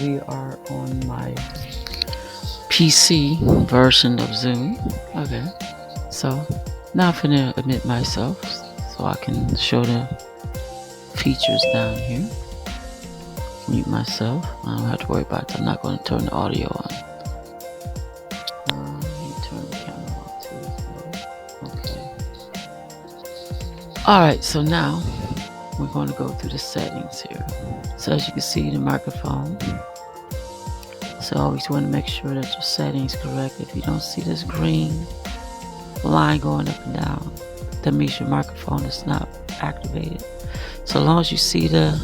we are on my PC version of Zoom. Okay, so now I'm finna admit myself so I can show the features down here. Mute myself. I don't have to worry about it. I'm not going to turn the audio on. Let me turn the camera on too. Okay. Alright, so now we're going to go through the settings here. So as you can see, the microphone. So always want to make sure that your settings correct. If you don't see this green line going up and down, that means your microphone is not activated. So as long as you see the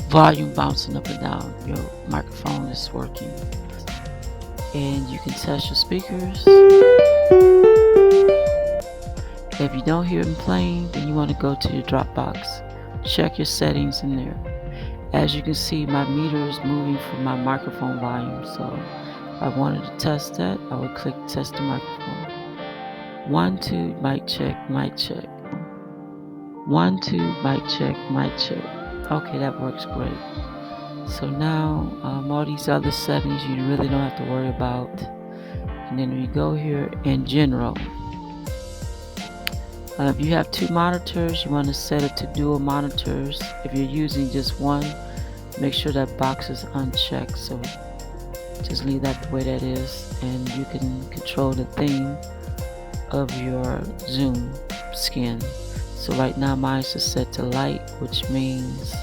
volume bouncing up and down, your microphone is working. And you can test your speakers. If you don't hear them playing, then you want to go to your Dropbox. Check your settings in there. As you can see, my meter is moving for my microphone volume. So if I wanted to test that, I would click test the microphone. 1, 2, mic check, mic check. 1, 2, mic check, mic check. Okay, that works great. So now all these other settings you really don't have to worry about. And then we go here in general. If you have 2 monitors, you want to set it to dual monitors. If you're using just one, make sure that box is unchecked. So just leave that the way that is, and you can control the theme of your Zoom skin. So right now mine is set to light, which means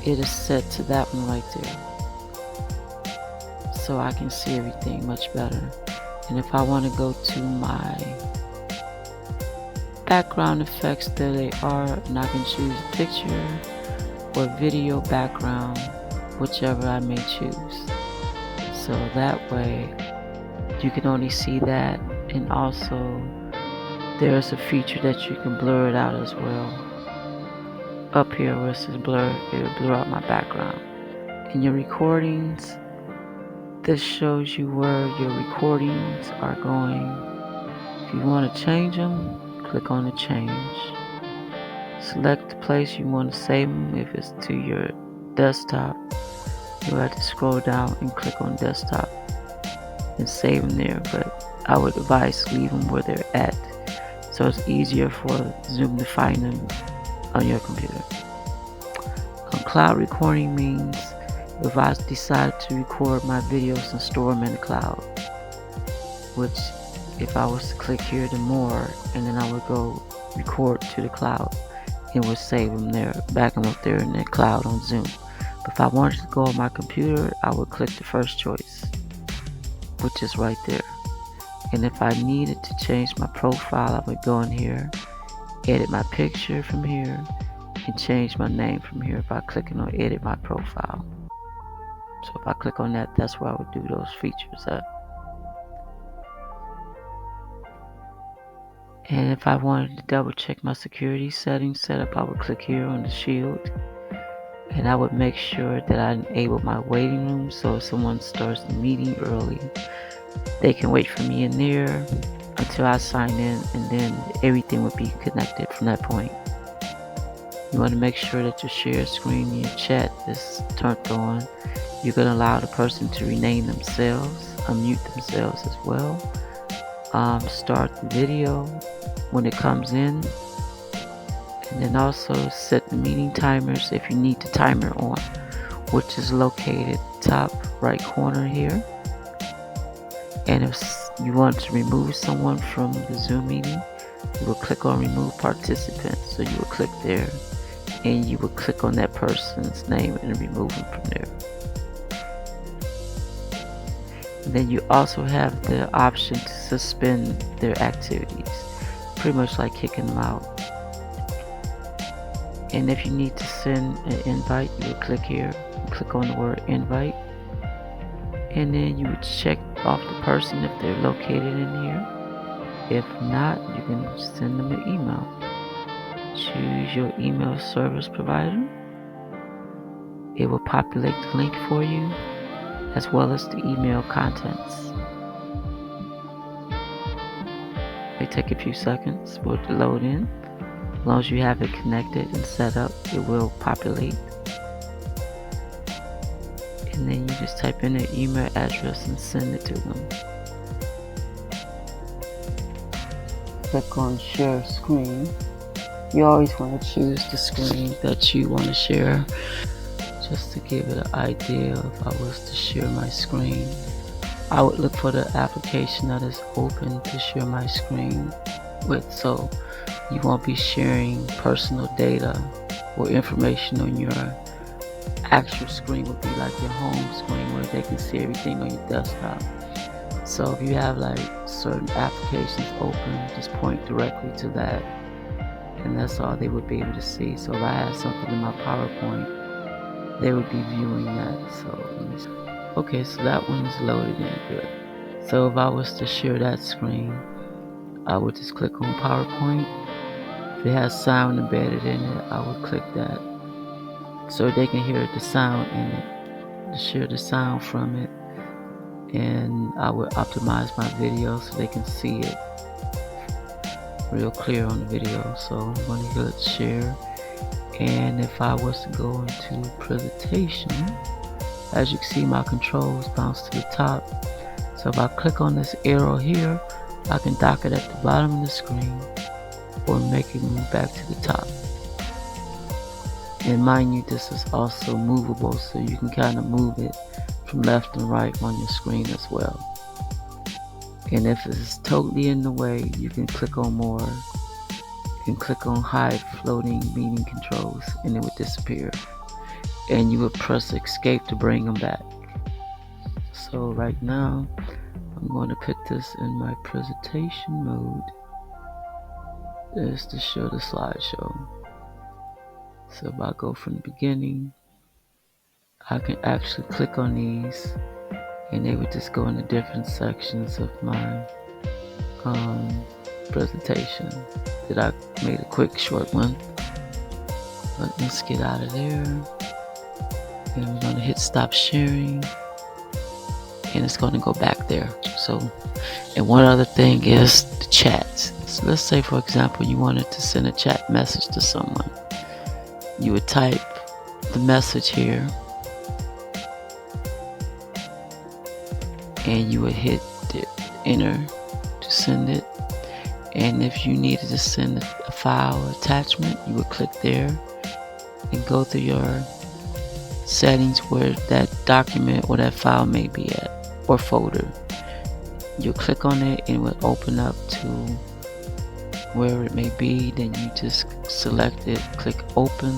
it is set to that one right there. So I can see everything much better. And if I want to go to my background effects, there they are, and I can choose picture or video background, whichever I may choose. So that way you can only see that, and also there's a feature that you can blur it out as well. Up here where it says blur, it will blur out my background. In your recordings, this shows you where your recordings are going. If you want to change them, click on the change. Select the place you want to save them. If it's to your desktop, you'll have to scroll down and click on desktop and save them there. But I would advise leave them where they're at, so it's easier for Zoom to find them on your computer. Cloud recording means if I decide to record my videos and store them in the cloud, which if I was to click here to more, and then I would go record to the cloud, it would save them there, back them up there in the cloud on Zoom. But if I wanted to go on my computer, I would click the first choice, which is right there. And if I needed to change my profile, I would go in here, edit my picture from here, and change my name from here by clicking on edit my profile. So if I click on that, that's where I would do those features at. And if I wanted to double check my security settings setup, I would click here on the shield, and I would make sure that I enable my waiting room, so if someone starts the meeting early, they can wait for me in there until I sign in, and then everything would be connected from that point. You want to make sure that your share screen and your chat is turned on. You can allow the person to rename themselves, unmute themselves as well. Start the video when it comes in, and then also set the meeting timers if you need the timer on, which is located top right corner here. And if you want to remove someone from the Zoom meeting, you will click on remove participants. So you will click there, and you will click on that person's name and remove them from there. And then you also have the option to suspend their activities, pretty much like kicking them out. And if you need to send an invite, you would click here, click on the word invite, and then you would check off the person if they're located in here. If not, you can send them an email. Choose your email service provider. It will populate the link for you, as well as the email contents. It may take a few seconds for it to load in. As long as you have it connected and set up, it will populate. And and then you just type in their email address and send it to them. Click on share screen. You always want to choose the screen that you want to share. Just to give it an idea, if I was to share my screen, I would look for the application that is open to share my screen with, so you won't be sharing personal data or information on your actual screen. Would be like your home screen where they can see everything on your desktop. So if you have like certain applications open, just point directly to that, and that's all they would be able to see. So if I had something in my PowerPoint, they would be viewing that. So okay, so that one is loaded in good. So if I was to share that screen, I would just click on PowerPoint. If it has sound embedded in it, I would click that so they can hear the sound in it, to share the sound from it. And I would optimize my video so they can see it real clear on the video. So I'm going to hit share, and if I was to go into presentation, as you can see, my controls bounce to the top. So if I click on this arrow here, I can dock it at the bottom of the screen or make it move back to the top. And mind you, this is also movable, so you can kind of move it from left and right on your screen as well. And if it's totally in the way, you can click on more. You can click on hide floating meeting controls and it would disappear. And you would press escape to bring them back. So right now, I'm going to put this in my presentation mode. This to show the slideshow. So if I go from the beginning, I can actually click on these and they would just go into different sections of my presentation that I made a quick short one. But let's get out of there. And we're going to hit stop sharing. And it's going to go back there. So, and one other thing is the chats. So let's say, for example, you wanted to send a chat message to someone. You would type the message here, and you would hit the enter to send it. And if you needed to send a file attachment, you would click there and go through your settings where that document or that file may be at, or folder. You'll click on it and it will open up to where it may be. Then you just select it, click open,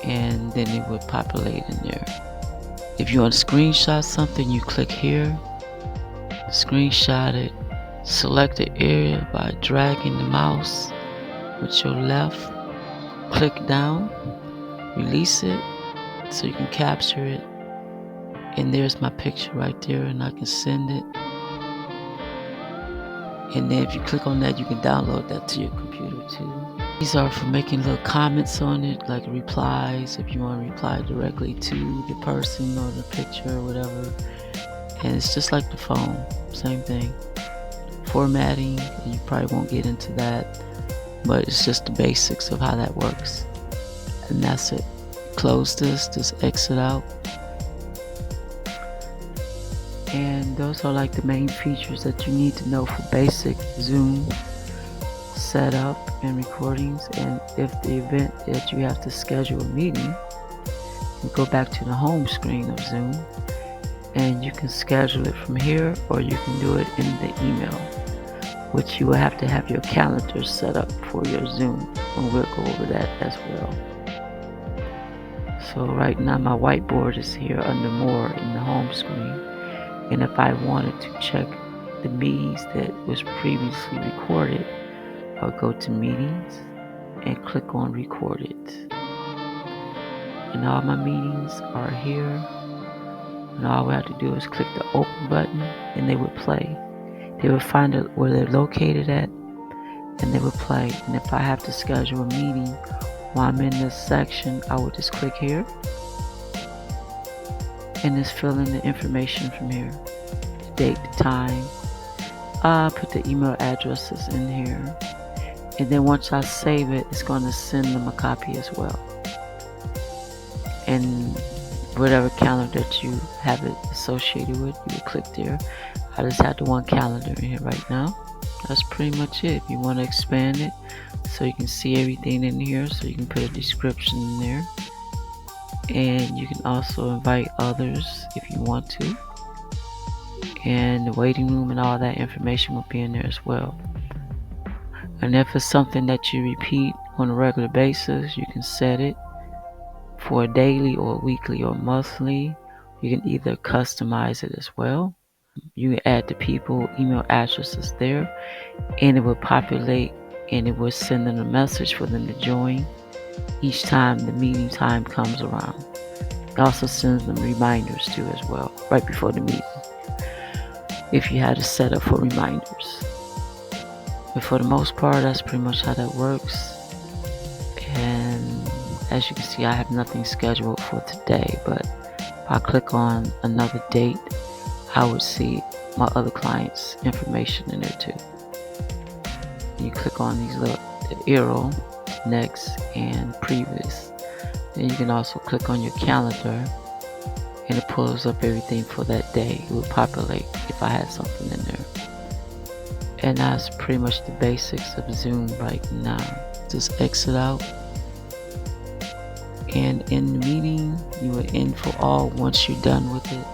and then it would populate in there. If you want to screenshot something, you click here, screenshot it, select the area by dragging the mouse with your left, click down, release it so you can capture it, and there's my picture right there, and I can send it. And then if you click on that, you can download that to your computer too. These are for making little comments on it, like replies, if you want to reply directly to the person or the picture or whatever. And it's just like the phone, same thing. Formatting, you probably won't get into that, but it's just the basics of how that works. And that's it. Close this, just exit out. And those are like the main features that you need to know for basic Zoom setup and recordings. And if the event that you have to schedule a meeting, you go back to the home screen of Zoom and you can schedule it from here, or you can do it in the email, which you will have to have your calendar set up for your Zoom, and we'll go over that as well. So right now my whiteboard is here under more in the home screen. And if I wanted to check the meetings that was previously recorded, I'll go to meetings and click on recorded. And all my meetings are here. And all we have to do is click the open button and they would play. They would find out where they're located at and they would play. And if I have to schedule a meeting while I'm in this section, I would just click here and just fill in the information from here. The date, the time. Put the email addresses in here. And then once I save it, it's going to send them a copy as well. And whatever calendar that you have it associated with, you would click there. I just have the one calendar in here right now. That's pretty much it. If you want to expand it so you can see everything in here, so you can put a description in there. And you can also invite others if you want to. And the waiting room and all that information will be in there as well. And if it's something that you repeat on a regular basis, you can set it for a daily or weekly or monthly. You can either customize it as well. You can add the people email addresses there, and it will populate and it will send them a message for them to join each time the meeting time comes around. It also sends them reminders too as well, right before the meeting, if you had it set up for reminders. But for the most part, that's pretty much how that works. And as you can see, I have nothing scheduled for today, but if I click on another date, I would see my other clients' information in there too. You click on these little arrow, next and previous. Then you can also click on your calendar and it pulls up everything for that day. It will populate if I had something in there. And that's pretty much the basics of Zoom right now. Just exit out, and in the meeting you will end for all once you're done with it.